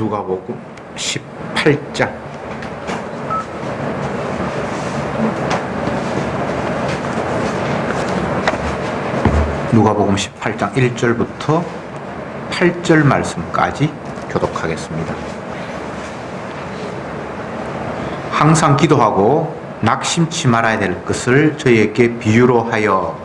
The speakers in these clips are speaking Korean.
누가복음 18장 누가복음 18장 1절부터 8절 말씀까지 교독하겠습니다. 항상 기도하고 낙심치 말아야 될 것을 저희에게 비유로 하여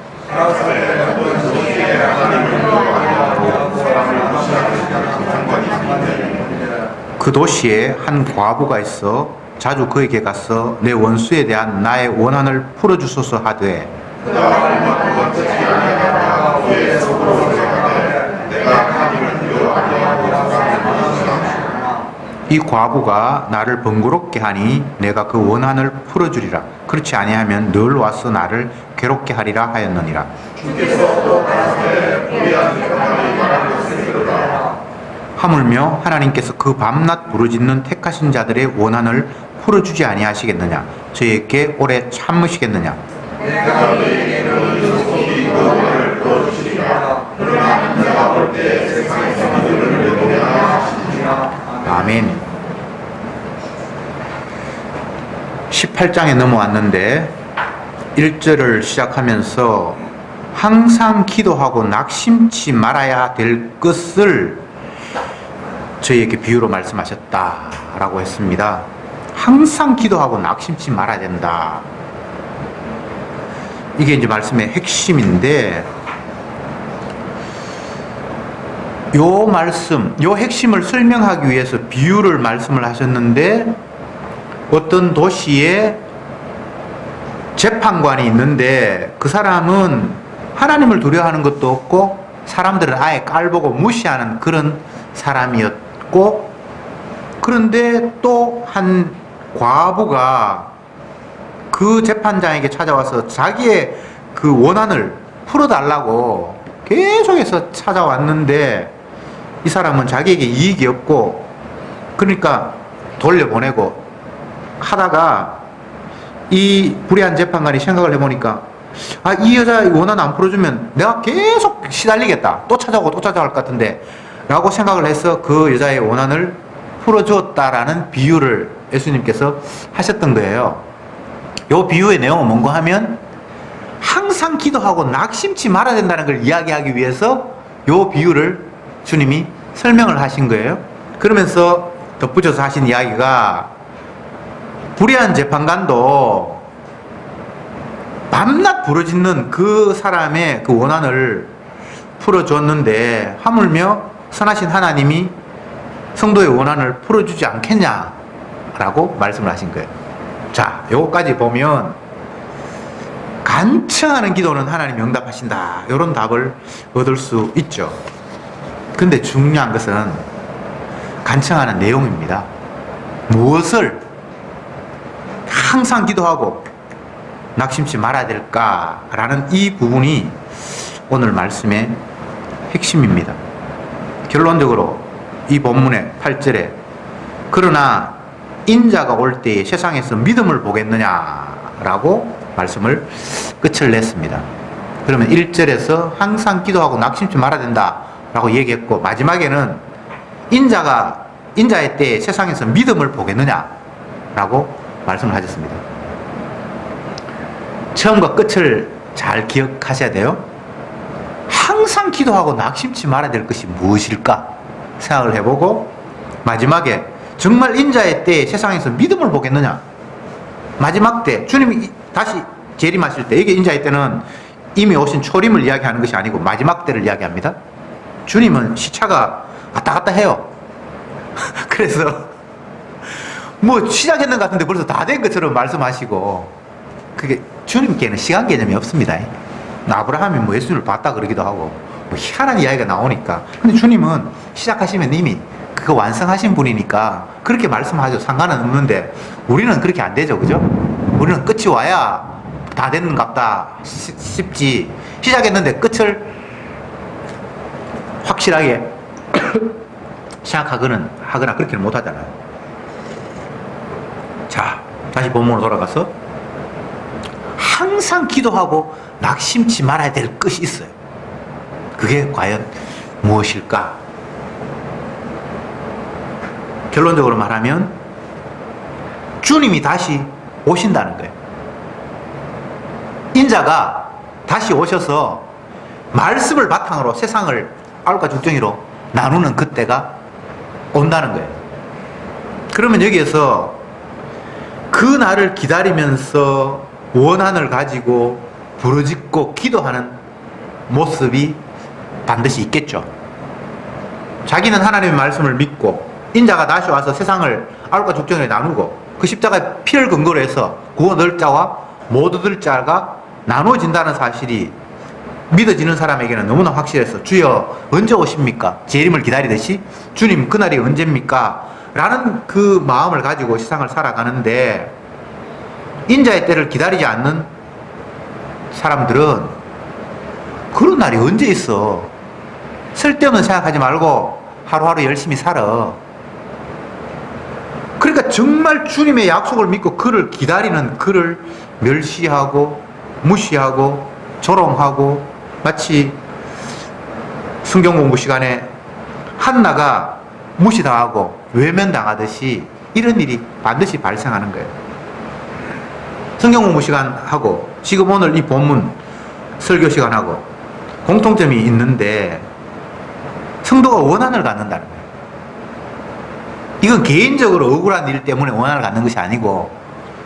그 도시에 한 과부가 있어 자주 그에게 가서 내 원수에 대한 나의 원한을 풀어주소서 하되 이 과부가 나를 번거롭게 하니 내가 그 원한을 풀어주리라. 그렇지 아니하면 늘 와서 나를 괴롭게 하리라 하였느니라. 하물며 하나님께서 그 밤낮 부르짖는 택하신 자들의 원한을 풀어주지 아니하시겠느냐. 저희에게 오래 참으시겠느냐. 아멘. 18장에 넘어왔는데 1절을 시작하면서 항상 기도하고 낙심치 말아야 될 것을 저희에게 비유로 말씀하셨다라고 했습니다. 항상 기도하고 낙심치 말아야 된다. 이게 이제 말씀의 핵심인데, 요 말씀, 요 핵심을 설명하기 위해서 비유를 말씀을 하셨는데, 어떤 도시에 재판관이 있는데 그 사람은 하나님을 두려워하는 것도 없고 사람들을 아예 깔보고 무시하는 그런 사람이었고, 그런데 또 한 과부가 그 재판장에게 찾아와서 자기의 그 원한을 풀어달라고 계속해서 찾아왔는데 이 사람은 자기에게 이익이 없고 그러니까 돌려보내고 하다가 이 불의한 재판관이 생각을 해보니까 이 여자 원한 안 풀어주면 내가 계속 시달리겠다. 또 찾아오고 또 찾아올 것 같은데 라고 생각을 해서 그 여자의 원한을 풀어주었다라는 비유를 예수님께서 하셨던 거예요. 이 비유의 내용은 뭔가 하면 항상 기도하고 낙심치 말아야 된다는 걸 이야기하기 위해서 이 비유를 주님이 설명을 하신 거예요. 그러면서 덧붙여서 하신 이야기가 불의한 재판관도 밤낮 부르짖는 그 사람의 그 원한을 풀어줬는데 하물며 선하신 하나님이 성도의 원한을 풀어주지 않겠냐라고 말씀을 하신 거예요. 자, 요거까지 보면 간청하는 기도는 하나님이 응답하신다, 이런 답을 얻을 수 있죠. 근데 중요한 것은 간청하는 내용입니다. 무엇을 항상 기도하고 낙심치 말아야 될까라는 이 부분이 오늘 말씀의 핵심입니다. 결론적으로 이 본문의 8절에 그러나 인자가 올 때에 세상에서 믿음을 보겠느냐라고 말씀을 끝을 냈습니다. 그러면 1절에서 항상 기도하고 낙심치 말아야 된다라고 얘기했고, 마지막에는 인자의 때에 세상에서 믿음을 보겠느냐라고 말씀을 하셨습니다. 처음과 끝을 잘 기억하셔야 돼요. 항상 기도하고 낙심치 말아야 될 것이 무엇일까 생각을 해보고, 마지막에 정말 인자의 때에 세상에서 믿음을 보겠느냐. 마지막 때 주님이 다시 재림하실 때, 이게 인자의 때는 이미 오신 초림을 이야기하는 것이 아니고 마지막 때를 이야기합니다. 주님은 시차가 왔다 갔다 해요. 그래서 뭐 시작했는 것 같은데 벌써 다 된 것처럼 말씀하시고, 그게 주님께는 시간 개념이 없습니다. 아브라함이 뭐 예수님을 봤다 그러기도 하고 뭐 희한한 이야기가 나오니까. 근데 주님은 시작하시면 이미 그거 완성하신 분이니까 그렇게 말씀하죠. 상관은 없는데 우리는 그렇게 안 되죠, 그죠? 우리는 끝이 와야 다 됐는갑다 싶지, 시작했는데 끝을 확실하게 생각하거나 그렇게는 못 하잖아요. 자, 다시 본문으로 돌아가서 항상 기도하고 낙심치 말아야 될 것이 있어요. 그게 과연 무엇일까? 결론적으로 말하면 주님이 다시 오신다는 거예요. 인자가 다시 오셔서 말씀을 바탕으로 세상을 알과 죽정이로 나누는 그때가 온다는 거예요. 그러면 여기에서 그 날을 기다리면서 원한을 가지고 부르짖고 기도하는 모습이 반드시 있겠죠. 자기는 하나님의 말씀을 믿고 인자가 다시 와서 세상을 알과 죽정이로 나누고 그 십자가의 피를 근거로 해서 구원 얻을 자와 못 얻을 자가 나누어진다는 사실이 믿어지는 사람에게는 너무나 확실해서 주여 언제 오십니까? 재림을 기다리듯이 주님 그날이 언제입니까? 라는 그 마음을 가지고 세상을 살아가는데 인자의 때를 기다리지 않는 사람들은 그런 날이 언제 있어? 쓸데없는 생각하지 말고 하루하루 열심히 살아. 그러니까 정말 주님의 약속을 믿고 그를 기다리는 그를 멸시하고 무시하고 조롱하고 마치 성경 공부 시간에 한나가 무시당하고 외면당하듯이 이런 일이 반드시 발생하는 거예요. 성경 공부 시간하고 지금 오늘 이 본문 설교 시간하고 공통점이 있는데 성도가 원한을 갖는다는 거예요. 이건 개인적으로 억울한 일 때문에 원한을 갖는 것이 아니고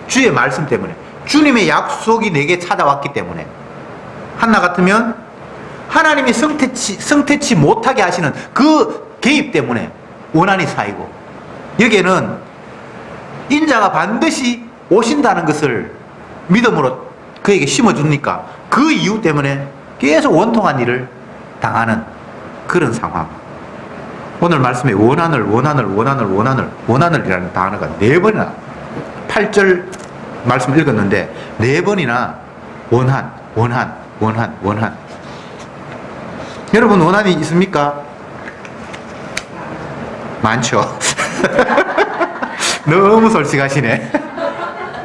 주의 말씀 때문에 주님의 약속이 내게 찾아왔기 때문에 한나 같으면 하나님이 성태치 못하게 하시는 그 개입 때문에 원한이 쌓이고 여기에는 인자가 반드시 오신다는 것을 믿음으로 그에게 심어주니까 그 이유 때문에 계속 원통한 일을 당하는 그런 상황. 오늘 말씀에 원한을이라는 단어가 4번이나 8절 말씀 읽었는데 4번이나 원한. 여러분 원한이 있습니까? 많죠. 너무 솔직하시네.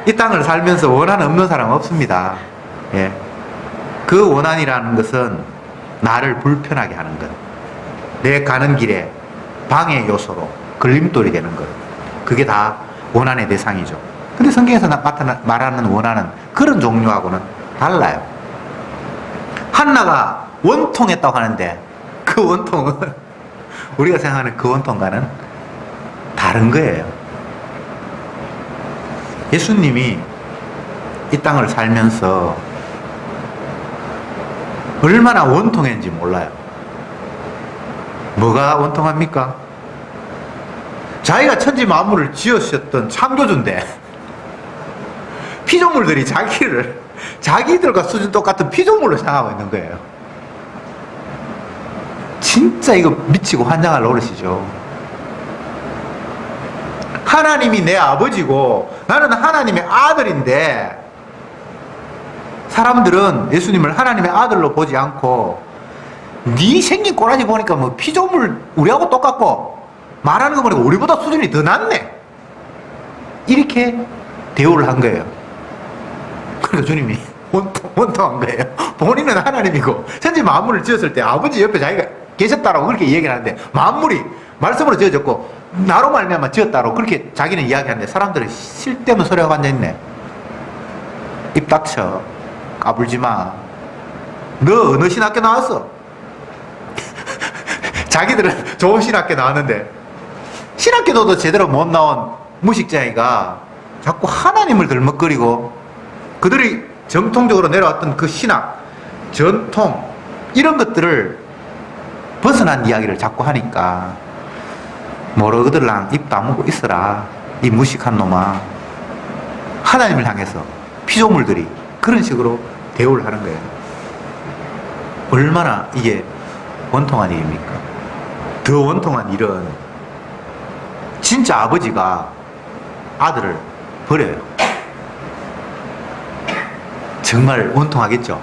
이 땅을 살면서 원한 없는 사람 없습니다. 예. 그 원한이라는 것은 나를 불편하게 하는 것, 내 가는 길에 방해 요소로 걸림돌이 되는 것, 그게 다 원한의 대상이죠. 근데 성경에서 말하는 원한은 그런 종류하고는 달라요. 한나가 원통했다고 하는데 그 원통은 우리가 생각하는 그 원통과는 다른 거예요. 예수님이 이 땅을 살면서 얼마나 원통했는지 몰라요. 뭐가 원통합니까? 자기가 천지 만물을 지으셨던 창조주인데 피조물들이 자기들과 수준 똑같은 피조물로 생각하고 있는 거예요. 진짜 이거 미치고 환장할 노릇이죠. 하나님이 내 아버지고 나는 하나님의 아들인데 사람들은 예수님을 하나님의 아들로 보지 않고 네 생긴 꼬라지 보니까 뭐 피조물 우리하고 똑같고 말하는 거 보니까 우리보다 수준이 더 낮네 이렇게 대우를 한 거예요. 그러니까 주님이 원통한 거예요. 본인은 하나님이고 천지 만물을 지었을 때 아버지 옆에 자기가 계셨다라고 그렇게 얘기를 하는데 만물이 말씀으로 지어졌고 나로 말미암아 지었다라고 그렇게 자기는 이야기하는데 사람들은 쓸데없는 소리하고 앉아있네. 입 닥쳐. 까불지 마. 너 어느 신학교 나왔어? 자기들은 좋은 신학교 나왔는데 신학교도 제대로 못 나온 무식자이가 자꾸 하나님을 들먹거리고 그들이 정통적으로 내려왔던 그 신학, 전통 이런 것들을 벗어난 이야기를 자꾸 하니까 모르거들랑 입 다물고 있어라 이 무식한 놈아. 하나님을 향해서 피조물들이 그런 식으로 대우를 하는 거예요. 얼마나 이게 원통한 일입니까? 더 원통한 일은 진짜 아버지가 아들을 버려요. 정말 원통하겠죠.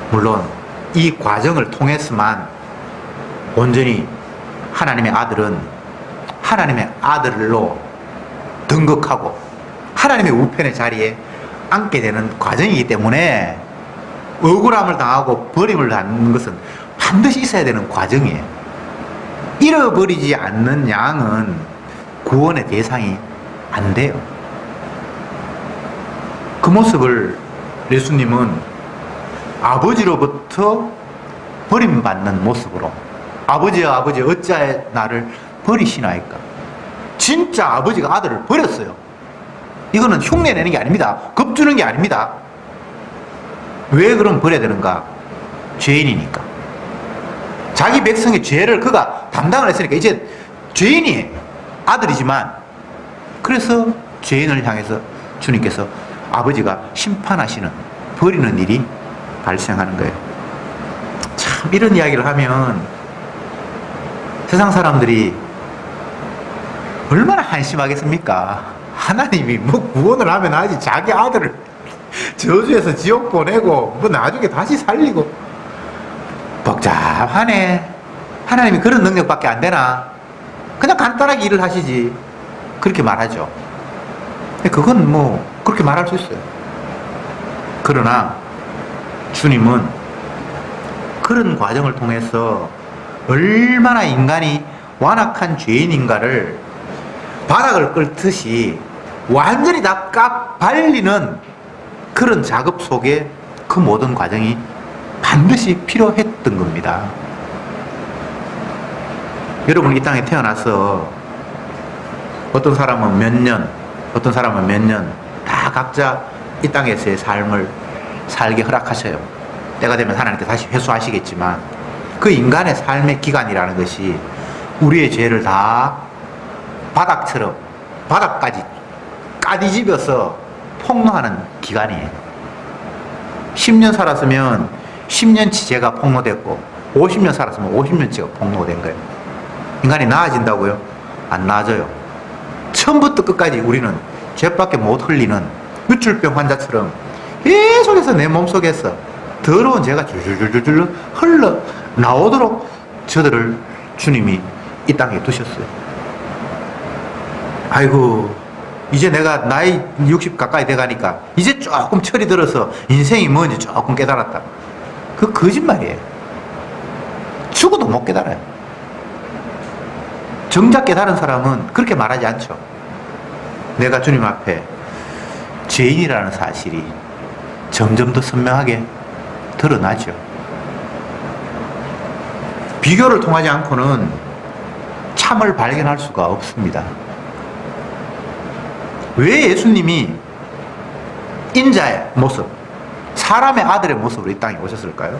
물론 이 과정을 통해서만 온전히 하나님의 아들은 하나님의 아들로 등극하고 하나님의 우편의 자리에 앉게 되는 과정이기 때문에 억울함을 당하고 버림을 당하는 것은 반드시 있어야 되는 과정이에요. 잃어버리지 않는 양은 구원의 대상이 안 돼요. 그 모습을 예수님은 아버지로부터 버림받는 모습으로, 아버지여 아버지 어찌하여 나를 버리시나이까. 진짜 아버지가 아들을 버렸어요. 이거는 흉내 내는 게 아닙니다. 겁주는 게 아닙니다. 왜 그럼 버려야 되는가? 죄인이니까. 자기 백성의 죄를 그가 담당을 했으니까 이제 죄인이 아들이지만, 그래서 죄인을 향해서 주님께서 아버지가 심판하시는, 버리는 일이 발생하는 거예요. 참 이런 이야기를 하면 세상 사람들이 얼마나 한심하겠습니까? 하나님이 뭐 구원을 하면 하지, 자기 아들을 저주해서 지옥 보내고 뭐 나중에 다시 살리고, 복잡하네. 하나님이 그런 능력밖에 안 되나? 그냥 간단하게 일을 하시지. 그렇게 말하죠. 그건 뭐 그렇게 말할 수 있어요. 그러나 주님은 그런 과정을 통해서 얼마나 인간이 완악한 죄인인가를 바닥을 끓듯이 완전히 다 깎발리는 그런 작업 속에 그 모든 과정이 반드시 필요했던 겁니다. 여러분, 이 땅에 태어나서 어떤 사람은 몇 년, 어떤 사람은 몇 년, 다 각자 이 땅에서의 삶을 살게 허락하셔요. 때가 되면 하나님께 다시 회수하시겠지만, 그 인간의 삶의 기간이라는 것이 우리의 죄를 다 바닥처럼, 바닥까지 까디집어서 폭로하는 기간이에요. 10년 살았으면 10년치 죄가 폭로됐고, 50년 살았으면 50년치가 폭로된 거예요. 인간이 나아진다고요? 안 나아져요. 처음부터 끝까지 우리는 죄밖에 못 흘리는 유출병 환자처럼 계속해서 내 몸속에서 더러운 죄가 줄줄줄줄 흘러 나오도록 저들을 주님이 이 땅에 두셨어요. 아이고, 이제 내가 나이 60 가까이 돼가니까 이제 조금 철이 들어서 인생이 뭔지 조금 깨달았다. 그 거짓말이에요. 죽어도 못 깨달아요. 정작 깨달은 사람은 그렇게 말하지 않죠. 내가 주님 앞에 죄인이라는 사실이 점점 더 선명하게 드러나죠. 비교를 통하지 않고는 참을 발견할 수가 없습니다. 왜 예수님이 인자의 모습, 사람의 아들의 모습으로 이 땅에 오셨을까요?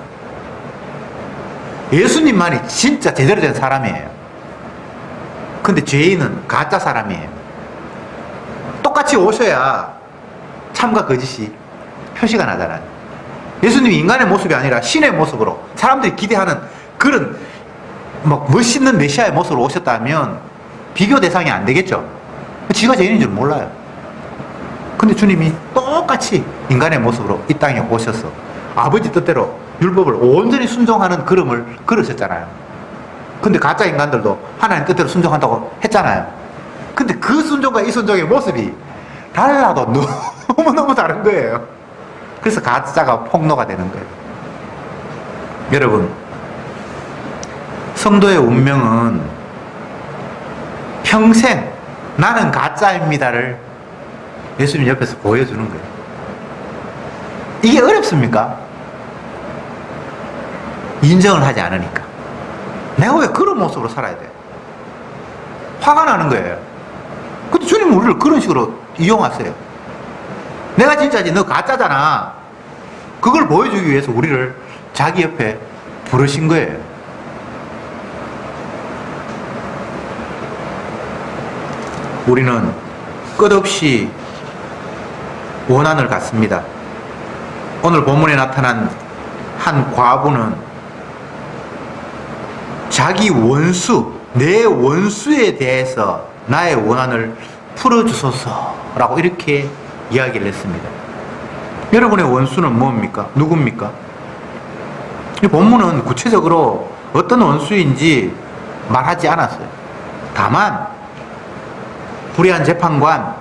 예수님만이 진짜 제대로 된 사람이에요. 근데 죄인은 가짜 사람이에요. 똑같이 오셔야 참과 거짓이 표시가 나잖아요. 예수님이 인간의 모습이 아니라 신의 모습으로 사람들이 기대하는 그런 막 멋있는 메시아의 모습으로 오셨다면 비교 대상이 안 되겠죠. 지가 죄인인 줄 몰라요. 근데 주님이 똑같이 인간의 모습으로 이 땅에 오셔서 아버지 뜻대로 율법을 온전히 순종하는 걸음을 걸으셨잖아요. 근데 가짜 인간들도 하나님 뜻대로 순종한다고 했잖아요. 근데 그 순종과 이 순종의 모습이 달라도 너무너무 다른 거예요. 그래서 가짜가 폭로가 되는 거예요. 여러분, 성도의 운명은 평생 나는 가짜입니다를 예수님 옆에서 보여주는 거예요. 이게 어렵습니까? 인정을 하지 않으니까. 내가 왜 그런 모습으로 살아야 돼? 화가 나는 거예요. 근데 주님은 우리를 그런 식으로 이용하세요. 내가 진짜지, 너 가짜잖아. 그걸 보여주기 위해서 우리를 자기 옆에 부르신 거예요. 우리는 끝없이 원한을 갖습니다. 오늘 본문에 나타난 한 과부는 자기 원수, 내 원수에 대해서 나의 원한을 풀어주소서라고 이렇게 이야기를 했습니다. 여러분의 원수는 뭡니까? 누굽니까? 이 본문은 구체적으로 어떤 원수인지 말하지 않았어요. 다만 불의한 재판관,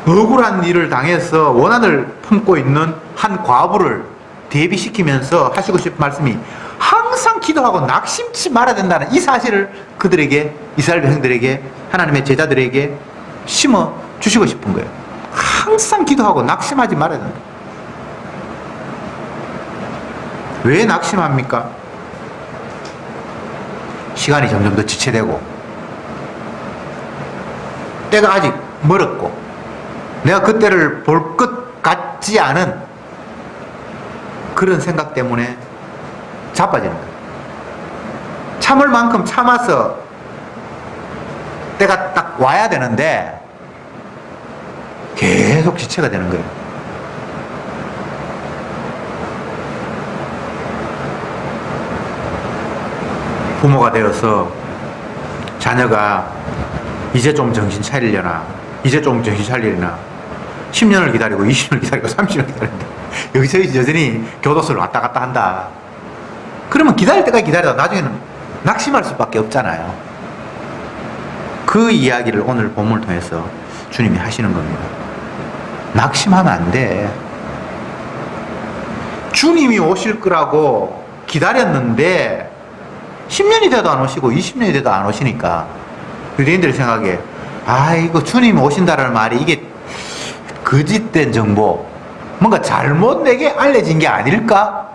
억울한 일을 당해서 원한을 품고 있는 한 과부를 대비시키면서 하시고 싶은 말씀이 항상 기도하고 낙심치 말아야 된다는 이 사실을 그들에게, 이스라엘 백성들에게 하나님의 제자들에게 심어 주시고 싶은 거예요. 항상 기도하고 낙심하지 말아야 된다. 왜 낙심합니까? 시간이 점점 더 지체되고 때가 아직 멀었고 내가 그때를 볼 것 같지 않은 그런 생각 때문에 자빠지는 거예요. 참을 만큼 참아서 때가 딱 와야 되는데 계속 지체가 되는 거예요. 부모가 되어서 자녀가 이제 좀 정신 차리려나, 이제 좀 정신 차리려나 10년을 기다리고 20년을 기다리고 30년을 기다린다. 여기서 여전히 교도소를 왔다 갔다 한다. 그러면 기다릴 때까지 기다리다 나중에는 낙심할 수밖에 없잖아요. 그 이야기를 오늘 본문을 통해서 주님이 하시는 겁니다. 낙심하면 안 돼. 주님이 오실 거라고 기다렸는데 10년이 돼도 안 오시고 20년이 돼도 안 오시니까 유대인들의 생각에 이거 주님이 오신다라는 말이 이게 거짓된 정보, 뭔가 잘못 내게 알려진 게 아닐까?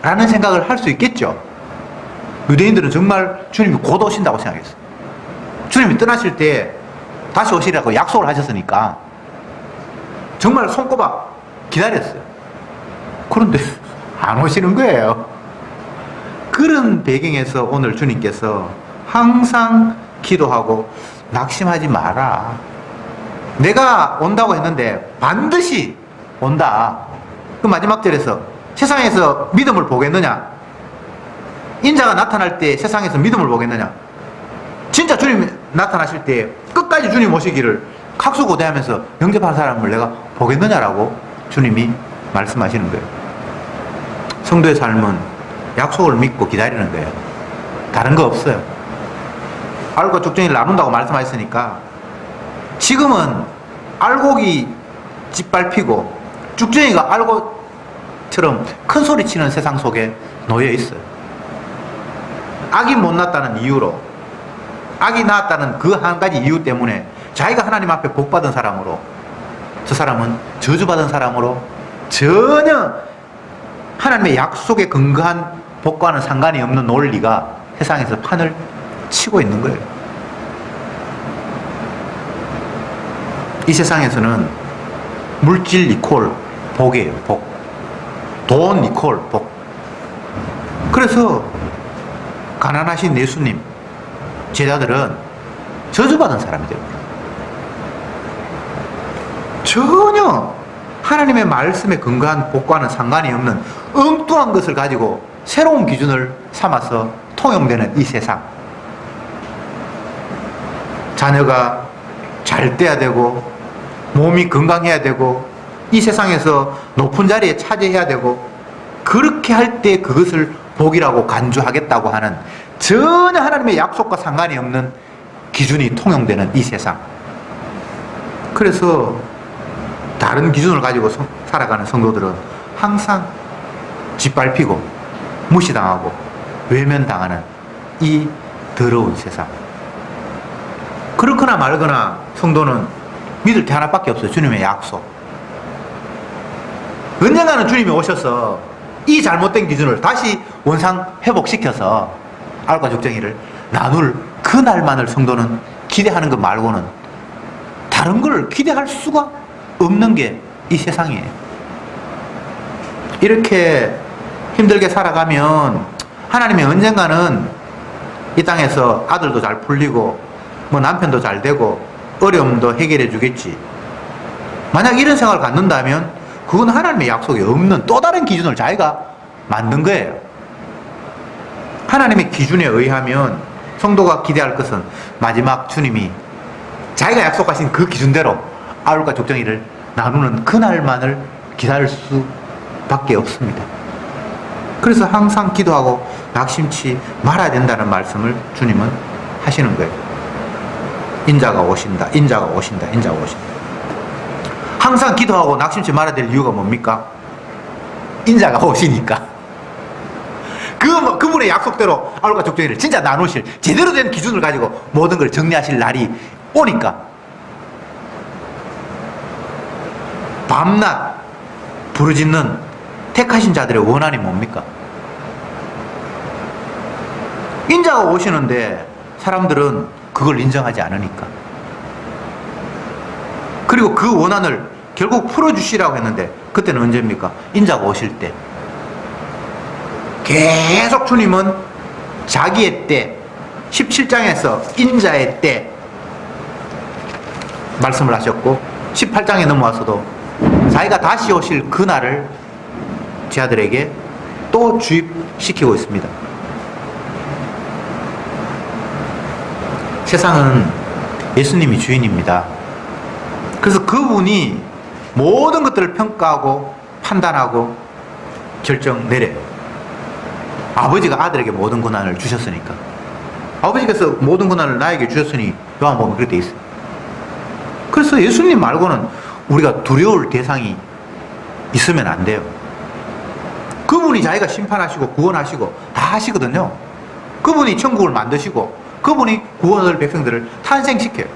라는 생각을 할 수 있겠죠. 유대인들은 정말 주님이 곧 오신다고 생각했어요. 주님이 떠나실 때 다시 오시라고 약속을 하셨으니까 정말 손꼽아 기다렸어요. 그런데 안 오시는 거예요. 그런 배경에서 오늘 주님께서 항상 기도하고 낙심하지 마라. 내가 온다고 했는데 반드시 온다. 그 마지막 절에서 세상에서 믿음을 보겠느냐? 인자가 나타날 때 세상에서 믿음을 보겠느냐? 진짜 주님이 나타나실 때 끝까지 주님 오시기를 각수고대하면서 영접한 사람을 내가 보겠느냐라고 주님이 말씀하시는 거예요. 성도의 삶은 약속을 믿고 기다리는 거예요. 다른 거 없어요. 알고 죽정이를 나눈다고 말씀하셨으니까 지금은 알곡이 짓밟히고 죽정이가 알곡처럼 큰 소리 치는 세상 속에 놓여 있어요. 악이 못 났다는 이유로, 악이 나왔다는 그 한 가지 이유 때문에 자기가 하나님 앞에 복받은 사람으로, 저 사람은 저주받은 사람으로 전혀 하나님의 약속에 근거한 복과는 상관이 없는 논리가 세상에서 판을 치고 있는 거예요. 이 세상에서는 물질 이퀄 복이에요. 복. 돈 이퀄 복. 그래서 가난하신 예수님 제자들은 저주받은 사람이 됩니다. 전혀 하나님의 말씀에 근거한 복과는 상관이 없는 엉뚱한 것을 가지고 새로운 기준을 삼아서 통용되는 이 세상. 자녀가 잘 돼야 되고 몸이 건강해야 되고 이 세상에서 높은 자리에 차지해야 되고 그렇게 할 때 그것을 복이라고 간주하겠다고 하는 전혀 하나님의 약속과 상관이 없는 기준이 통용되는 이 세상. 그래서 다른 기준을 가지고 살아가는 성도들은 항상 짓밟히고 무시당하고 외면당하는 이 더러운 세상. 그렇거나 말거나 성도는 믿을 게 하나밖에 없어요. 주님의 약속. 언젠가는 주님이 오셔서 이 잘못된 기준을 다시 원상 회복시켜서 알과 죽정이를 나눌 그날만을 성도는 기대하는 것 말고는 다른 걸 기대할 수가 없는 게 이 세상이에요. 이렇게 힘들게 살아가면 하나님이 언젠가는 이 땅에서 아들도 잘 풀리고 뭐 남편도 잘 되고 어려움도 해결해 주겠지. 만약 이런 생각을 갖는다면 그건 하나님의 약속이 없는 또 다른 기준을 자기가 만든 거예요. 하나님의 기준에 의하면 성도가 기대할 것은 마지막 주님이 자기가 약속하신 그 기준대로 아울과 족정이를 나누는 그날만을 기다릴 수밖에 없습니다. 그래서 항상 기도하고 낙심치 말아야 된다는 말씀을 주님은 하시는 거예요. 인자가 오신다, 인자가 오신다, 인자가 오신다. 항상 기도하고 낙심치 말아야 될 이유가 뭡니까? 인자가 오시니까. 그분이 그분의 약속대로 아울과 족정이를 진짜 나누실 제대로 된 기준을 가지고 모든 걸 정리하실 날이 오니까 밤낮 부르짖는 택하신 자들의 원한이 뭡니까? 인자가 오시는데 사람들은 그걸 인정하지 않으니까. 그리고 그 원한을 결국 풀어주시라고 했는데 그때는 언제입니까? 인자가 오실 때. 계속 주님은 자기의 때, 17장에서 인자의 때 말씀을 하셨고 18장에 넘어와서도 자기가 다시 오실 그날을 제자들에게 또 주입시키고 있습니다. 세상은 예수님이 주인입니다. 그래서 그분이 모든 것들을 평가하고 판단하고 결정 내려요. 아버지가 아들에게 모든 권한을 주셨으니까. 아버지께서 모든 권한을 나에게 주셨으니 요한복음에 그렇게 돼 있어요. 그래서 예수님 말고는 우리가 두려울 대상이 있으면 안 돼요. 그분이 자기가 심판하시고 구원하시고 다 하시거든요. 그분이 천국을 만드시고 그분이 구원을 백성들을 탄생시켜요.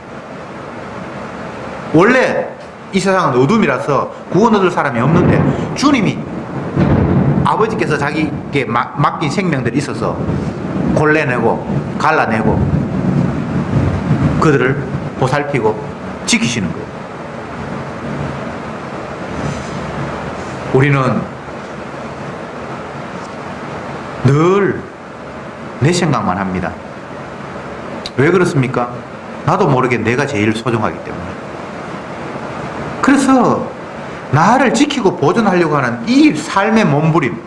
원래 이 세상은 어둠이라서 구원 얻을 사람이 없는데 주님이 아버지께서 자기에게 맡긴 생명들이 있어서 골라내고 갈라내고 그들을 보살피고 지키시는 거예요. 우리는 늘 내 생각만 합니다. 왜 그렇습니까? 나도 모르게 내가 제일 소중하기 때문에. 그래서 나를 지키고 보존하려고 하는 이 삶의 몸부림,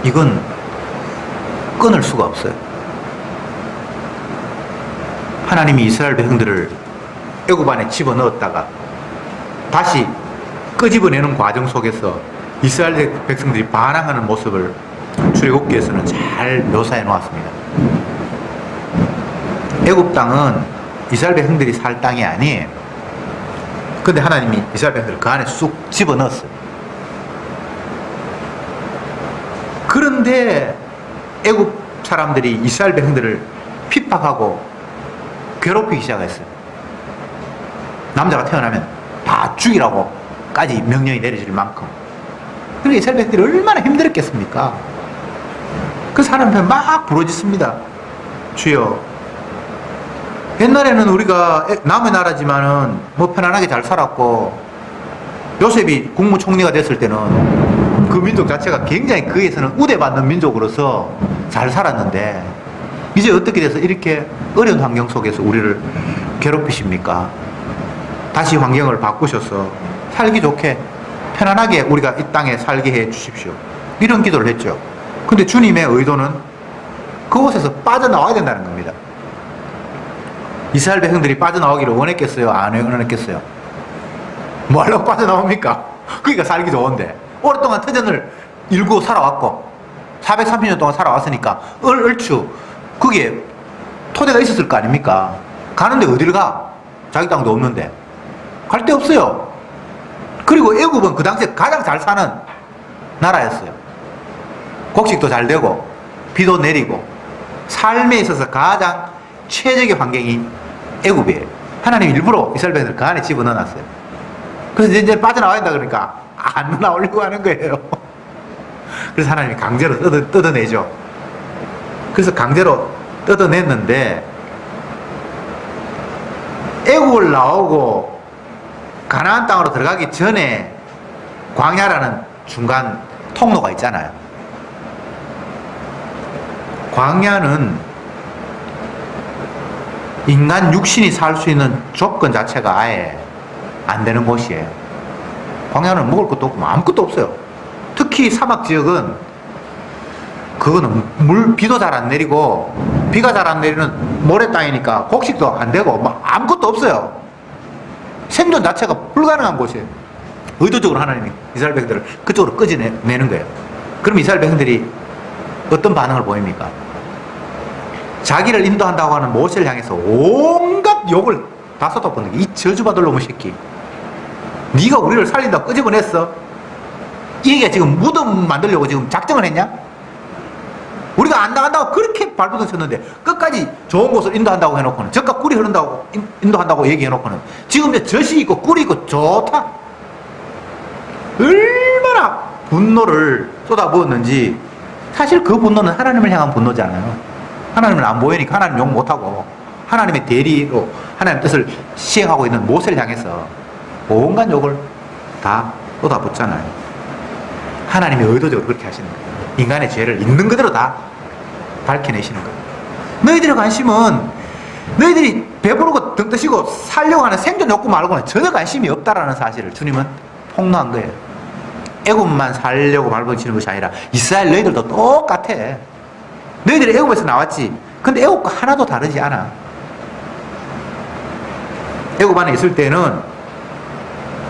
이건 끊을 수가 없어요. 하나님이 이스라엘 백성들을 애굽 안에 집어넣었다가 다시 끄집어내는 과정 속에서 이스라엘 백성들이 반항하는 모습을 출애굽기에서는 잘 묘사해 놓았습니다. 애굽 땅은 이스라엘 백성들이 살 땅이 아니에요. 근데 하나님이 이스라엘 백성들을 그 안에 쑥 집어넣었어요. 그런데 애굽 사람들이 이스라엘 백성들을 핍박하고 괴롭히기 시작했어요. 남자가 태어나면 다 죽이라고까지 명령이 내려질 만큼. 그러니까 이스라엘 백성들이 얼마나 힘들었겠습니까? 그래서 하나님 막 부르짖습니다. 주여, 옛날에는 우리가 남의 나라지만은 뭐 편안하게 잘 살았고, 요셉이 국무총리가 됐을 때는 그 민족 자체가 굉장히 그에서는 우대받는 민족으로서 잘 살았는데, 이제 어떻게 돼서 이렇게 어려운 환경 속에서 우리를 괴롭히십니까? 다시 환경을 바꾸셔서 살기 좋게 편안하게 우리가 이 땅에 살게 해 주십시오. 이런 기도를 했죠. 근데 주님의 의도는 그곳에서 빠져나와야 된다는 겁니다. 이스라엘 백성들이 빠져나오기를 원했겠어요? 안 원했겠어요? 뭐 하려고 빠져나옵니까? 그러니까 살기 좋은데. 오랫동안 터전을 일구고 살아왔고 430년 동안 살아왔으니까 얼추 그게 토대가 있었을 거 아닙니까? 가는데 어디를 가? 자기 땅도 없는데. 갈 데 없어요. 그리고 애굽은 그 당시에 가장 잘 사는 나라였어요. 곡식도 잘 되고 비도 내리고 삶에 있어서 가장 최적의 환경이 애굽이에요. 하나님 일부러 이스라엘 백성을 그 안에 집어넣어놨어요. 그래서 이제 빠져나와야 된다 그러니까 안 나오려고 하는 거예요. 그래서 하나님이 강제로 뜯어내죠. 그래서 강제로 뜯어냈는데 애굽을 나오고 가나안 땅으로 들어가기 전에 광야라는 중간 통로가 있잖아요. 광야는 인간 육신이 살 수 있는 조건 자체가 아예 안 되는 곳이에요. 광야는 먹을 것도 없고 아무것도 없어요. 특히 사막 지역은 그거는 비도 잘 안 내리고 비가 잘 안 내리는 모래 땅이니까 곡식도 안 되고 아무것도 없어요. 생존 자체가 불가능한 곳이에요. 의도적으로 하나님이 이스라엘 백성들을 그쪽으로 끄집어내는 거예요. 그럼 이스라엘 백성들이 어떤 반응을 보입니까? 자기를 인도한다고 하는 모세를 향해서 온갖 욕을 다 쏟아붓는 게, 이 저주받을 놈의 새끼, 네가 우리를 살린다고 끄집어냈어? 이 얘기가 지금 무덤 만들려고 지금 작정을 했냐? 우리가 안 나간다고 그렇게 발버둥 쳤는데 끝까지 좋은 곳을 인도한다고 해놓고는 젖과 꿀이 흐른다고 인도한다고 얘기해놓고는 지금 이제 젖이 있고 꿀이 있고 좋다. 얼마나 분노를 쏟아부었는지. 사실 그 분노는 하나님을 향한 분노잖아요. 하나님을 안 보이니까 하나님 욕 못하고 하나님의 대리로 하나님의 뜻을 시행하고 있는 모세를 향해서 온갖 욕을 다 쏟아붓잖아요. 하나님이 의도적으로 그렇게 하시는 거예요. 인간의 죄를 있는 그대로 다 밝혀내시는 거예요. 너희들의 관심은 너희들이 배부르고 등 뜨시고 살려고 하는 생존 욕구 말고는 전혀 관심이 없다라는 사실을 주님은 폭로한 거예요. 애굽만 살려고 발버둥치는 것이 아니라 이스라엘 너희들도 똑같아. 너희들이 애굽에서 나왔지. 근데 애굽과 하나도 다르지 않아. 애굽 안에 있을 때는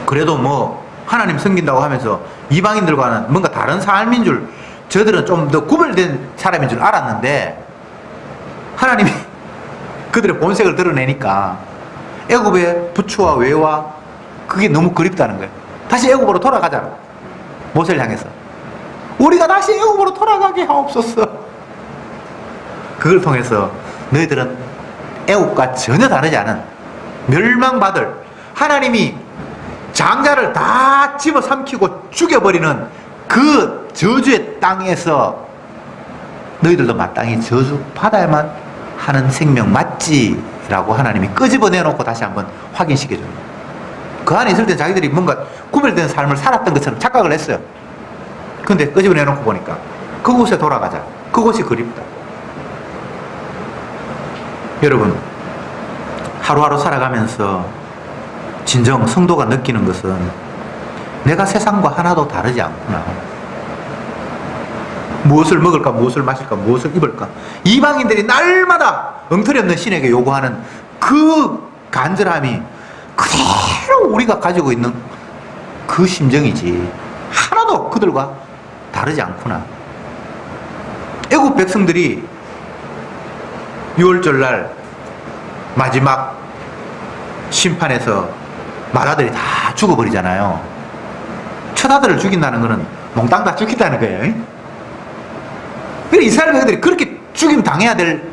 그래도 뭐 하나님 섬긴다고 하면서 이방인들과는 뭔가 다른 삶인 줄, 저들은 좀 더 구별된 사람인 줄 알았는데 하나님이 그들의 본색을 드러내니까 애굽의 부추와 외와 그게 너무 그립다는 거예요. 다시 애굽으로 돌아가자. 모세를 향해서 우리가 다시 애굽으로 돌아가게 하옵소서. 그걸 통해서 너희들은 애굽과 전혀 다르지 않은 멸망받을, 하나님이 장자를 다 집어삼키고 죽여버리는 그 저주의 땅에서 너희들도 마땅히 저주 받아야만 하는 생명 맞지? 라고 하나님이 끄집어내놓고 다시 한번 확인시켜줍니다. 그 안에 있을 때 자기들이 뭔가 구별된 삶을 살았던 것처럼 착각을 했어요. 근데 끄집어내놓고 보니까 그곳에 돌아가자. 그곳이 그립다. 여러분, 하루하루 살아가면서 진정 성도가 느끼는 것은 내가 세상과 하나도 다르지 않구나. 무엇을 먹을까, 무엇을 마실까, 무엇을 입을까. 이방인들이 날마다 엉터리 없는 신에게 요구하는 그 간절함이 그대로 우리가 가지고 있는 그 심정이지 하나도 그들과 다르지 않구나. 애국 백성들이 6월절 날 마지막 심판에서 맏아들이 다 죽어버리잖아요. 첫아들을 죽인다는 것은 몽땅 다 죽인다는 거예요. 그래서 이스라엘 백성들이 그렇게 죽임 당해야 될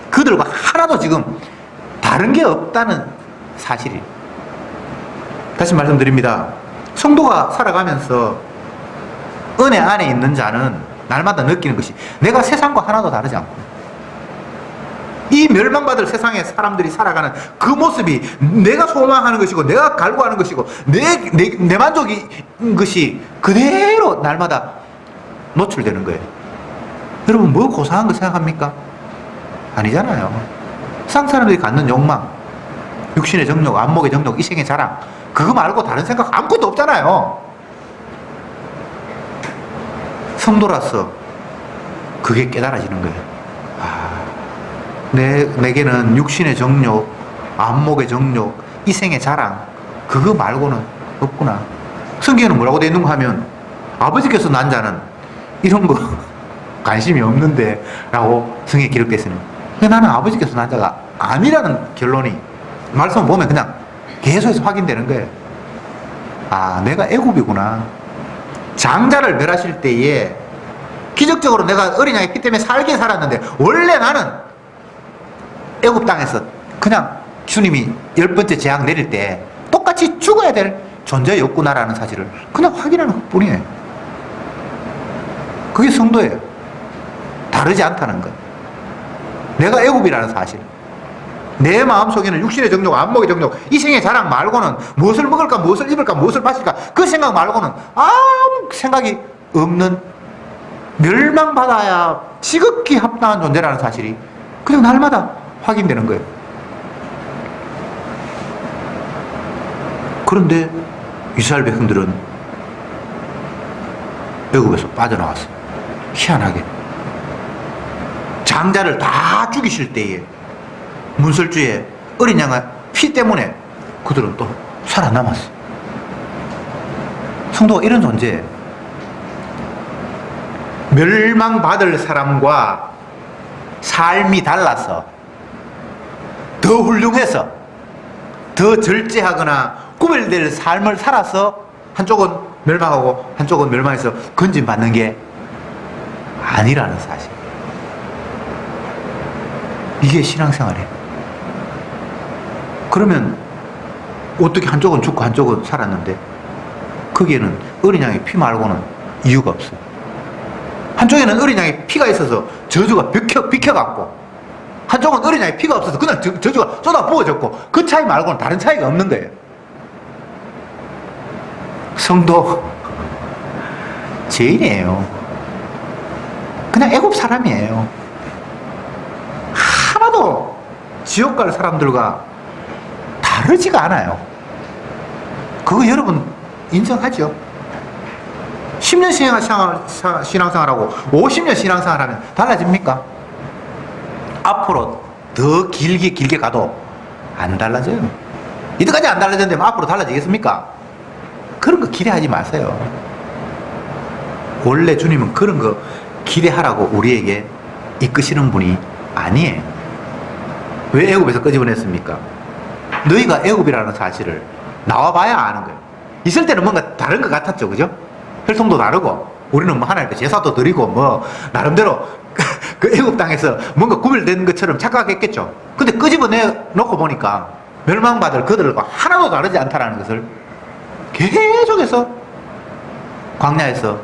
그들과 하나도 지금 다른 게 없다는 사실이. 다시 말씀드립니다. 성도가 살아가면서 은혜 안에 있는 자는 날마다 느끼는 것이 내가 세상과 하나도 다르지 않고 이 멸망받을 세상에 사람들이 살아가는 그 모습이 내가 소망하는 것이고 내가 갈구하는 것이고 내 만족인 것이 그대로 날마다 노출되는 거예요. 여러분, 뭐 고상한 거 생각합니까? 아니잖아요. 세상 사람들이 갖는 욕망, 육신의 정욕, 안목의 정욕, 이생의 자랑, 그거 말고 다른 생각 아무것도 없잖아요. 성도라서 그게 깨달아지는 거예요. 내게는 육신의 정욕, 안목의 정욕, 이생의 자랑, 그거 말고는 없구나. 성경에는 뭐라고 되어 있는가 하면 아버지께서 난 자는 이런 거 관심이 없는데 라고 성경에 기록되어 있습니다. 나는 아버지께서 난 자가 아니라는 결론이 말씀을 보면 그냥 계속해서 확인되는 거예요. 내가 애굽이구나. 장자를 멸하실 때에 기적적으로 내가 어린 양의 피 때문에 살게 살았는데 원래 나는 애굽 땅에서 그냥 주님이 10번째 재앙 내릴 때 똑같이 죽어야 될 존재였구나라는 사실을 그냥 확인하는 것 뿐이에요. 그게 성도예요. 다르지 않다는 것. 내가 애굽이라는 사실. 내 마음속에는 육신의 정욕, 안목의 정욕, 이생의 자랑 말고는 무엇을 먹을까, 무엇을 입을까, 무엇을 마실까 그 생각 말고는 아무 생각이 없는 멸망받아야 지극히 합당한 존재라는 사실이 그냥 날마다 확인되는 거예요. 그런데 이스라엘 백성들은 애굽에서 빠져나왔어요. 희한하게 장자를 다 죽이실 때에 문설주에 어린 양의 피 때문에 그들은 또 살아남았어. 성도가 이런 존재예요. 멸망받을 사람과 삶이 달라서 더 훌륭해서 더 절제하거나 구별될 삶을 살아서 한쪽은 멸망하고 한쪽은 멸망해서 건진받는 게 아니라는 사실. 이게 신앙생활이에요. 그러면 어떻게 한쪽은 죽고 한쪽은 살았는데 거기에는 어린 양의 피 말고는 이유가 없어요. 한쪽에는 어린 양의 피가 있어서 저주가 비켜갖고 한쪽은 어린 양의 피가 없어서 그냥 저주가 쏟아 부어졌고 그 차이 말고는 다른 차이가 없는 거예요. 성도 죄인이에요. 그냥 애국 사람이에요. 하나도 지옥 갈 사람들과 다르지가 않아요. 그거 여러분 인정하죠? 10년 신앙생활하고 50년 신앙생활하면 달라집니까? 앞으로 더 길게 가도 안 달라져요. 이때까지 안 달라졌는데 뭐 앞으로 달라지겠습니까? 그런 거 기대하지 마세요. 원래 주님은 그런 거 기대하라고 우리에게 이끄시는 분이 아니에요. 왜 애굽에서 끄집어냈습니까? 너희가 애굽이라는 사실을 나와봐야 아는 거예요. 있을 때는 뭔가 다른 것 같았죠, 그죠? 혈통도 다르고 우리는 뭐 하나님께 제사도 드리고 뭐 나름대로 그 애굽 땅에서 뭔가 구별된 것처럼 착각했겠죠. 근데 끄집어내 놓고 보니까 멸망받을 그들과 하나도 다르지 않다라는 것을 계속해서 광야에서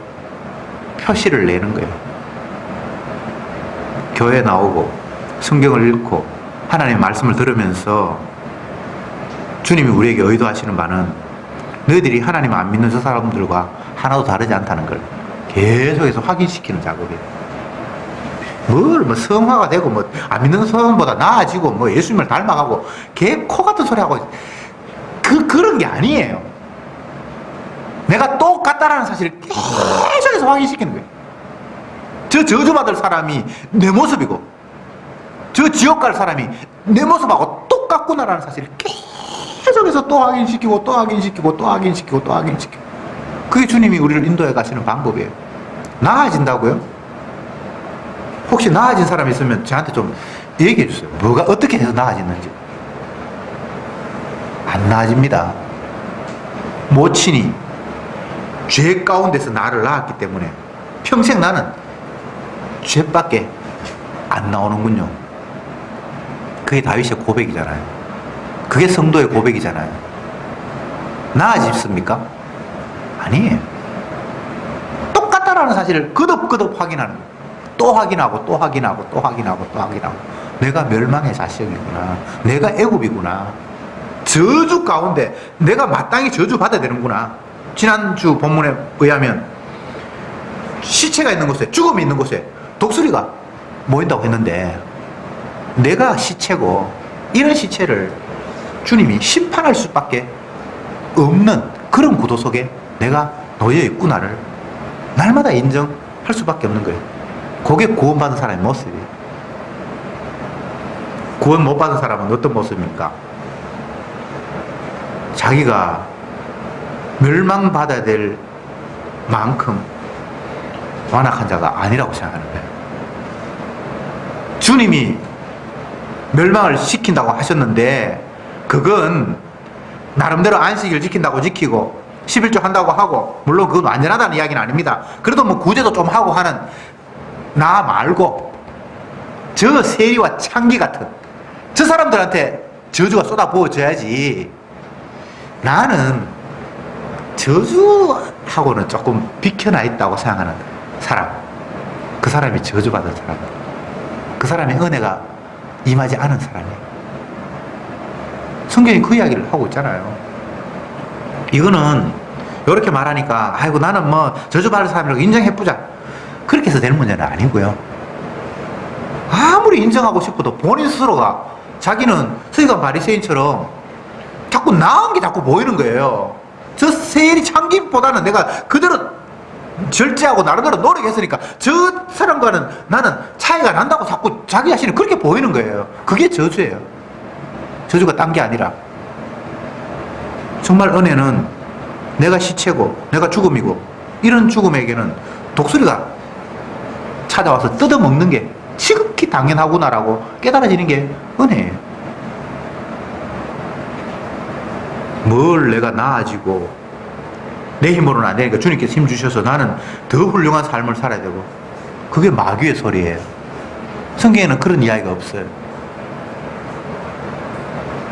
표시를 내는 거예요. 교회 나오고 성경을 읽고 하나님의 말씀을 들으면서 주님이 우리에게 의도하시는 바는 너희들이 하나님 안 믿는 저 사람들과 하나도 다르지 않다는 걸 계속해서 확인시키는 작업이에요. 뭐 성화가 되고 뭐 안 믿는 사람보다 나아지고 뭐 예수님을 닮아가고 개 코 같은 소리 하고 그런 게 아니에요. 내가 똑같다라는 사실을 계속해서 확인시키는 거예요. 저 저주받을 사람이 내 모습이고 저 지옥 갈 사람이 내 모습하고 똑같구나라는 사실을 계속해서 또 확인시키고 또 확인시키고 또 확인시키고 또 확인시키고 그게 주님이 우리를 인도해 가시는 방법이에요. 나아진다고요? 혹시 나아진 사람이 있으면 저한테 좀 얘기해 주세요. 뭐가 어떻게 해서 나아졌는지. 안 나아집니다. 모친이 죄 가운데서 나를 낳았기 때문에 평생 나는 죄밖에 안 나오는군요. 그게 다윗의 고백이잖아요. 그게 성도의 고백이잖아요. 나아집습니까? 아니에요. 똑같다라는 사실을 거듭거듭 확인하는 거예요. 또 확인하고 또 확인하고 또 확인하고 또 확인하고 내가 멸망의 자식이구나. 내가 애굽이구나. 저주 가운데 내가 마땅히 저주 받아야 되는구나. 지난주 본문에 의하면 시체가 있는 곳에 죽음이 있는 곳에 독수리가 모인다고 했는데 내가 시체고 이런 시체를 주님이 심판할 수밖에 없는 그런 구도 속에 내가 놓여 있구나를 날마다 인정할 수밖에 없는 거예요. 그게 구원받은 사람의 모습이에요. 구원 못 받은 사람은 어떤 모습입니까? 자기가 멸망받아야 될 만큼 완악한 자가 아니라고 생각하는 거예요. 주님이 멸망을 시킨다고 하셨는데 그건 나름대로 안식일 지킨다고 지키고 11조 한다고 하고 물론 그건 완전하다는 이야기는 아닙니다. 그래도 뭐 구제도 좀 하고 하는 나 말고 저 세리와 창기 같은 저 사람들한테 저주가 쏟아 부어져야지. 나는 저주하고는 조금 비켜나 있다고 생각하는 사람, 그 사람이 저주받은 사람, 그 사람의 은혜가 임하지 않은 사람이에요. 성경이 그 이야기를 하고 있잖아요. 이거는 이렇게 말하니까 아이고 나는 뭐 저주받을 사람이라고 인정해보자 그렇게 해서 되는 문제는 아니고요. 아무리 인정하고 싶어도 본인 스스로가 자기는 서기관 바리새인처럼 자꾸 나은 게 자꾸 보이는 거예요. 저 세리 참기보다는 내가 그대로 절제하고 나름대로 노력했으니까 저 사람과는 나는 차이가 난다고 자꾸 자기 자신이 그렇게 보이는 거예요. 그게 저주예요. 저주가 딴 게 아니라 정말 은혜는 내가 시체고 내가 죽음이고 이런 죽음에게는 독수리가 찾아와서 뜯어먹는 게 지극히 당연하구나라고 깨달아지는 게 은혜예요. 뭘 내가 나아지고 내 힘으로는 안 되니까 주님께서 힘 주셔서 나는 더 훌륭한 삶을 살아야 되고 그게 마귀의 소리예요. 성경에는 그런 이야기가 없어요.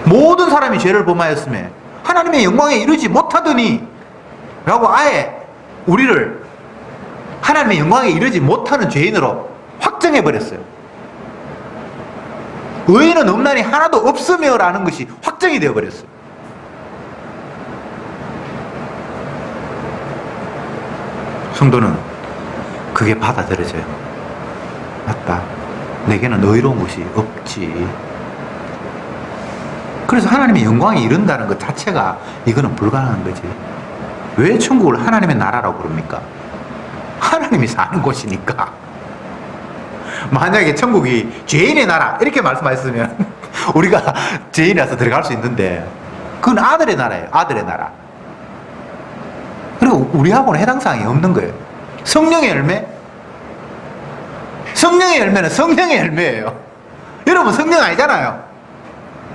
모든 사람이 죄를 범하였음에 하나님의 영광에 이르지 못하더니 라고 아예 우리를 하나님의 영광에 이르지 못하는 죄인으로 확정해버렸어요. 의인은 없나니 하나도 없으며 라는 것이 확정이 되어버렸어요. 성도는 그게 받아들여져요. 맞다. 내게는 의로운 것이 없지. 그래서 하나님의 영광에 이른다는 것 자체가 이거는 불가능한 거지. 왜 천국을 하나님의 나라라고 부릅니까? 하나님이 사는 곳이니까. 만약에 천국이 죄인의 나라 이렇게 말씀하셨으면 우리가 죄인이라서 들어갈 수 있는데 그건 아들의 나라예요. 아들의 나라. 그리고 우리하고는 해당 사항이 없는 거예요. 성령의 열매? 성령의 열매는 성령의 열매예요. 여러분 성령 아니잖아요.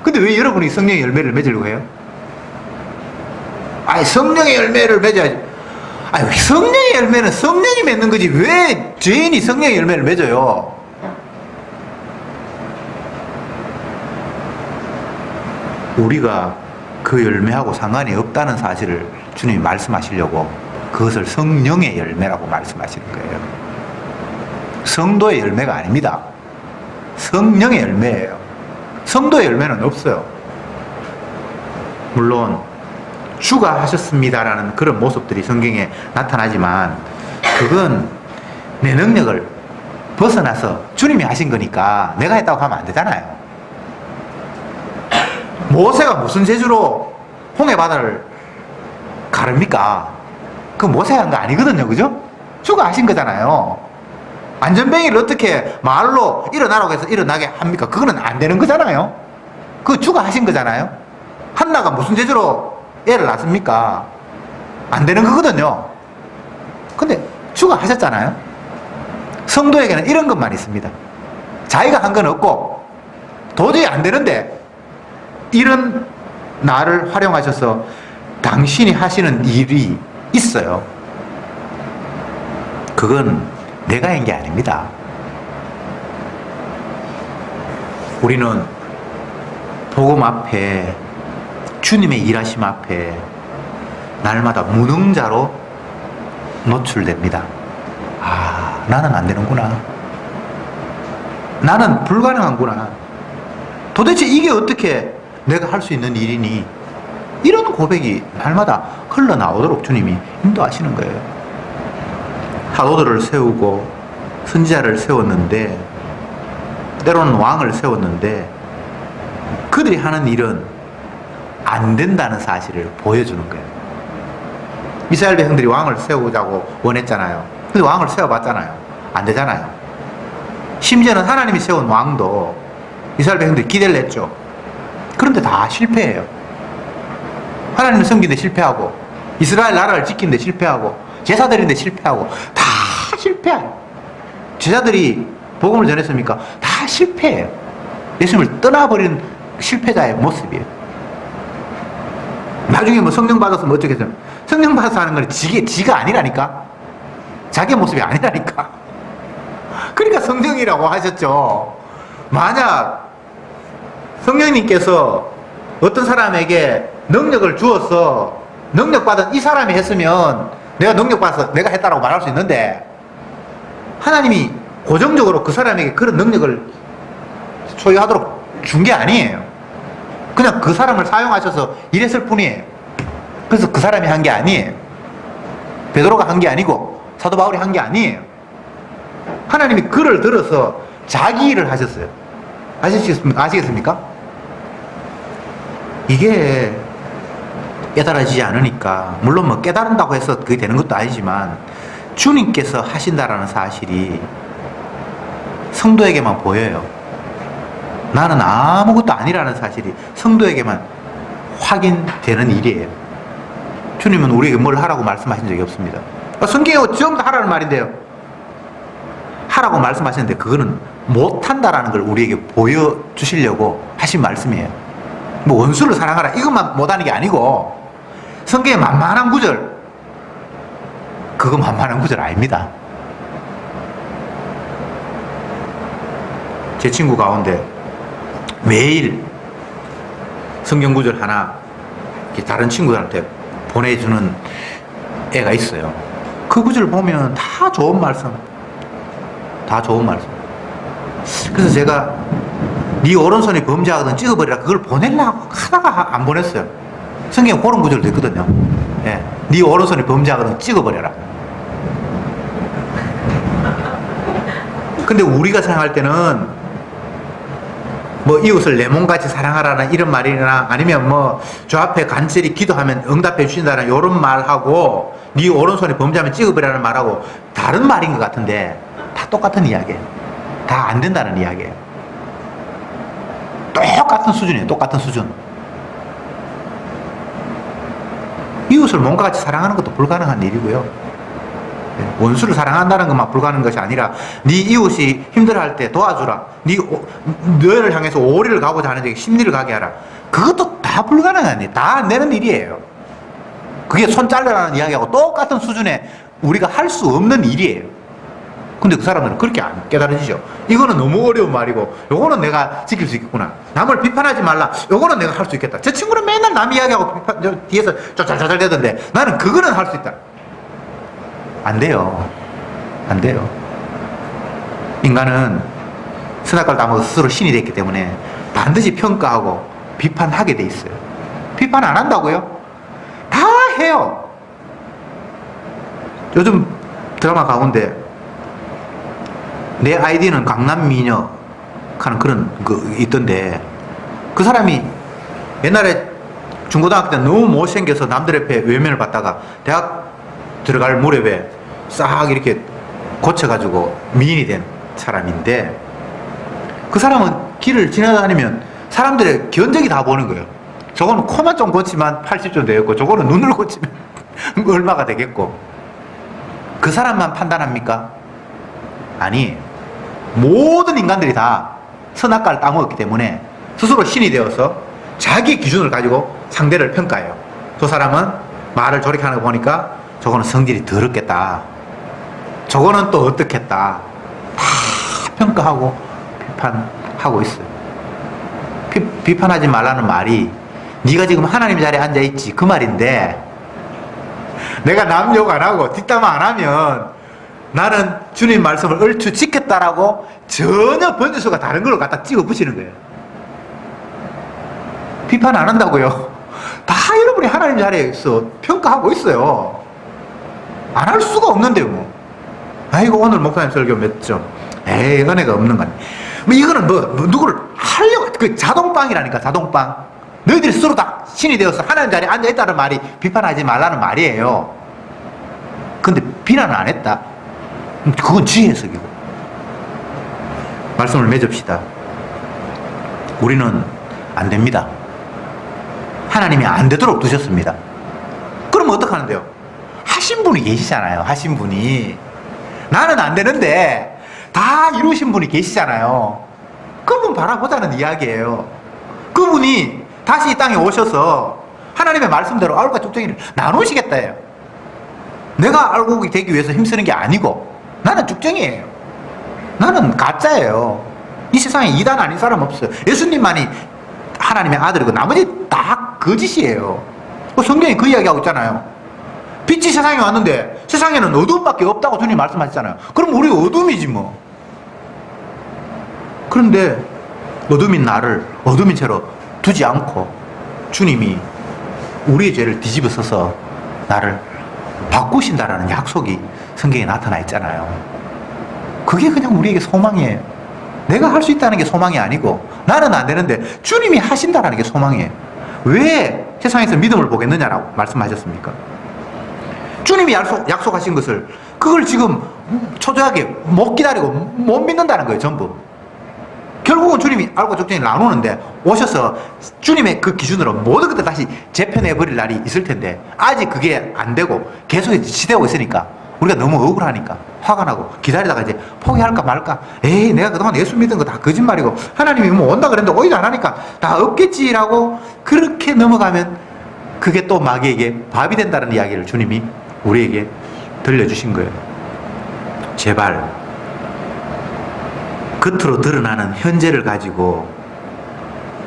근데 왜 여러분이 성령의 열매를 맺으려고 해요? 아니 성령의 열매를 맺어야지. 아니 성령의 열매는 성령이 맺는 거지 왜 죄인이 성령의 열매를 맺어요? 우리가 그 열매하고 상관이 없다는 사실을 주님이 말씀하시려고 그것을 성령의 열매라고 말씀하시는 거예요. 성도의 열매가 아닙니다. 성령의 열매예요. 성도의 열매는 없어요. 물론 주가 하셨습니다라는 그런 모습들이 성경에 나타나지만 그건 내 능력을 벗어나서 주님이 하신 거니까 내가 했다고 하면 안 되잖아요. 모세가 무슨 재주로 홍해 바다를 가릅니까? 그 모세가 한 거 아니거든요. 그죠? 주가 하신 거잖아요. 안전뱅이를 어떻게 말로 일어나라고 해서 일어나게 합니까? 그거는 안 되는 거잖아요. 그거 주가 하신 거잖아요. 한나가 무슨 재주로 애를 낳습니까? 안 되는 거거든요. 근데 주가 하셨잖아요. 성도에게는 이런 것만 있습니다. 자기가 한 건 없고 도저히 안 되는데 이런 나를 활용하셔서 당신이 하시는 일이 있어요. 그건 내가 한 게 아닙니다. 우리는 복음 앞에 주님의 일하심 앞에 날마다 무능자로 노출됩니다. 아, 나는 안 되는구나. 나는 불가능한구나. 도대체 이게 어떻게 내가 할 수 있는 일이니? 이런 고백이 날마다 흘러나오도록 주님이 인도하시는 거예요. 사도들을 세우고 선지자를 세웠는데 때로는 왕을 세웠는데 그들이 하는 일은 안 된다는 사실을 보여주는 거예요. 이스라엘 백성들이 왕을 세우자고 원했잖아요. 근데 왕을 세워봤잖아요. 안 되잖아요. 심지어는 하나님이 세운 왕도 이스라엘 백성들이 기대를 했죠. 그런데 다 실패해요. 하나님을 섬기는데 실패하고 이스라엘 나라를 지키는데 실패하고 제사 드리는데 실패하고 다 실패해요. 제자들이 복음을 전했습니까? 다 실패해요. 예수님을 떠나버린 실패자의 모습이에요. 나중에 뭐 성령 받았으면 어쩌겠어요? 성령 받아서 하는 건 지가 아니라니까. 자기의 모습이 아니라니까. 그러니까 성령이라고 하셨죠. 만약 성령님께서 어떤 사람에게 능력을 주어서 능력받은 이 사람이 했으면 내가 능력받아서 내가 했다라고 말할 수 있는데 하나님이 고정적으로 그 사람에게 그런 능력을 소유하도록 준 게 아니에요. 그냥 그 사람을 사용하셔서 일했을 뿐이에요. 그래서 그 사람이 한 게 아니에요. 베드로가 한 게 아니고 사도 바울이 한 게 아니에요. 하나님이 그를 들어서 자기 일을 하셨어요. 아시겠습니까? 이게 깨달아지지 않으니까 물론 뭐 깨달은다고 해서 그게 되는 것도 아니지만 주님께서 하신다라는 사실이 성도에게만 보여요. 나는 아무것도 아니라는 사실이 성도에게만 확인되는 일이에요. 주님은 우리에게 뭘 하라고 말씀하신 적이 없습니다. 성경에 전부 다 하라는 말인데요. 하라고 말씀하셨는데 그거는 못한다라는 걸 우리에게 보여주시려고 하신 말씀이에요. 뭐 원수를 사랑하라 이것만 못하는 게 아니고 성경에 만만한 구절 그거 만만한 구절 아닙니다. 제 친구 가운데 매일 성경 구절 하나 이렇게 다른 친구들한테 보내주는 애가 있어요. 그 구절 보면 다 좋은 말씀. 다 좋은 말씀. 그래서 제가 네 오른손이 범죄하거든 찍어버리라 그걸 보내려고 하다가 안 보냈어요. 성경에 그런 구절도 있거든요. 예. 네 오른손이 범죄하거든 찍어버려라. 근데 우리가 생각할 때는 뭐 이웃을 내 몸같이 사랑하라는 이런 말이나 아니면 뭐 저 앞에 간절히 기도하면 응답해 주신다는 이런 말하고 네 오른손이 범죄하면 찍어버리라는 말하고 다른 말인 것 같은데 다 똑같은 이야기예요. 다 안 된다는 이야기예요. 똑같은 수준이에요. 똑같은 수준. 이웃을 몸과 같이 사랑하는 것도 불가능한 일이고요. 원수를 사랑한다는 것만 불가능한 것이 아니라 네 이웃이 힘들어할 때 도와주라. 너를 향해서 오리를 가고자 하는데 심리를 가게 하라. 그것도 다 불가능한 일. 다 안 되는 일이에요. 그게 손 잘라라는 이야기하고 똑같은 수준에 우리가 할 수 없는 일이에요. 근데 그 사람들은 그렇게 안 깨달아지죠. 이거는 너무 어려운 말이고 요거는 내가 지킬 수 있겠구나. 남을 비판하지 말라. 요거는 내가 할 수 있겠다. 저 친구는 맨날 남 이야기하고 뒤에서 짤짤짤 대던데 나는 그거는 할 수 있다. 안 돼요. 안 돼요. 인간은 선악과를 다 먹어 스스로 신이 됐기 때문에 반드시 평가하고 비판하게 돼 있어요. 비판 안 한다고요? 다 해요. 요즘 드라마 가운데 내 아이디는 강남미녀 하는 그런 있던데 그 사람이 옛날에 중고등학교 때 너무 못생겨서 남들 앞에 외면을 받다가 대학 들어갈 무렵에 싹 이렇게 고쳐가지고 미인이 된 사람인데 그 사람은 길을 지나다니면 사람들의 견적이 다 보는 거예요. 저거는 코만 좀 고치면 80점 되겠고 저거는 눈을 고치면 얼마가 되겠고 그 사람만 판단합니까? 아니, 모든 인간들이 다 선악과를 따먹었기 때문에 스스로 신이 되어서 자기 기준을 가지고 상대를 평가해요. 저 사람은 말을 저렇게 하는 거 보니까 저거는 성질이 더럽겠다. 저거는 또 어떻겠다. 다 평가하고 비판하고 있어요. 비판하지 말라는 말이 네가 지금 하나님 자리에 앉아있지 그 말인데 내가 남 욕 안 하고 뒷담화 안 하면 나는 주님 말씀을 얼추 지켰다라고 전혀 번지수가 다른 걸 갖다 찍어 붙이는 거예요. 비판 안 한다고요. 다 여러분이 하나님 자리에서 평가하고 있어요. 안 할 수가 없는데요, 뭐. 아이고, 오늘 목사님 설교 몇 점. 에이, 은혜가 없는 거 아니야. 뭐, 이거는 누구를 하려고, 그 자동빵이라니까, 자동빵. 너희들이 스스로 다 신이 되어서 하나님 자리에 앉아있다는 말이 비판하지 말라는 말이에요. 근데 비난을 안 했다. 그건 지혜 해석이고. 말씀을 맺읍시다. 우리는 안 됩니다. 하나님이 안 되도록 두셨습니다. 그러면 어떡하는데요? 하신 분이 계시잖아요. 하신 분이. 나는 안 되는데 다 이루신 분이 계시잖아요. 그분 바라보자는 이야기예요. 그분이 다시 이 땅에 오셔서 하나님의 말씀대로 아울과 쭉정이를 나누시겠다예요. 내가 알고 되기 위해서 힘쓰는 게 아니고 나는 쭉정이에요. 나는 가짜예요. 이 세상에 이단 아닌 사람 없어요. 예수님만이 하나님의 아들이고 나머지 다 거짓이에요. 성경이 그 이야기하고 있잖아요. 빛이 세상에 왔는데 세상에는 어두움밖에 없다고 주님 말씀하셨잖아요. 그럼 우리 어둠이지 뭐. 그런데 어둠인 나를 어둠인 채로 두지 않고 주님이 우리의 죄를 뒤집어 써서 나를 바꾸신다라는 약속이 성경에 나타나 있잖아요. 그게 그냥 우리에게 소망이에요. 내가 할 수 있다는 게 소망이 아니고 나는 안 되는데 주님이 하신다라는 게 소망이에요. 왜 세상에서 믿음을 보겠느냐라고 말씀하셨습니까? 주님이 약속하신 것을 그걸 지금 초조하게 못 기다리고 못 믿는다는 거예요. 전부. 결국은 주님이 알고 적정히 나누는데 오셔서 주님의 그 기준으로 모든 것들 다시 재편해버릴 날이 있을 텐데 아직 그게 안 되고 계속 지체되고 있으니까 우리가 너무 억울하니까 화가 나고 기다리다가 이제 포기할까 말까. 에이, 내가 그동안 예수 믿은 거 다 거짓말이고 하나님이 뭐 온다 그랬는데 오지도 안 하니까 다 없겠지라고 그렇게 넘어가면 그게 또 마귀에게 밥이 된다는 이야기를 주님이 우리에게 들려주신 거예요. 제발 겉으로 드러나는 현재를 가지고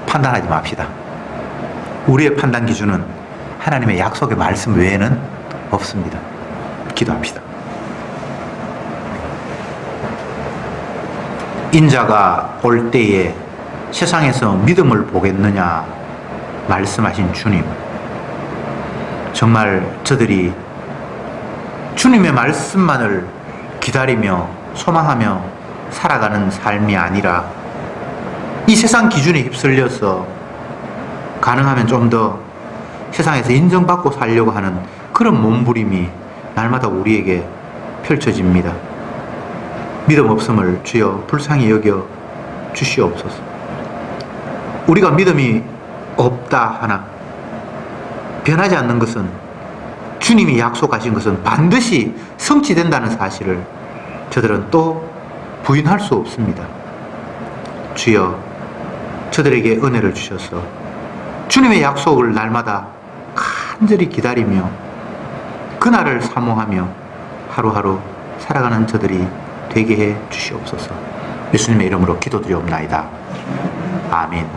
판단하지 맙시다. 우리의 판단 기준은 하나님의 약속의 말씀 외에는 없습니다. 기도합시다. 인자가 올 때에 세상에서 믿음을 보겠느냐 말씀하신 주님, 정말 저들이 주님의 말씀만을 기다리며 소망하며 살아가는 삶이 아니라 이 세상 기준에 휩쓸려서 가능하면 좀 더 세상에서 인정받고 살려고 하는 그런 몸부림이 날마다 우리에게 펼쳐집니다. 믿음 없음을 주여 불쌍히 여겨 주시옵소서. 우리가 믿음이 없다 하나 변하지 않는 것은 주님이 약속하신 것은 반드시 성취된다는 사실을 저들은 또 부인할 수 없습니다. 주여 저들에게 은혜를 주셔서 주님의 약속을 날마다 간절히 기다리며 그날을 사모하며 하루하루 살아가는 저들이 되게 해 주시옵소서. 예수님의 이름으로 기도드리옵나이다. 아멘.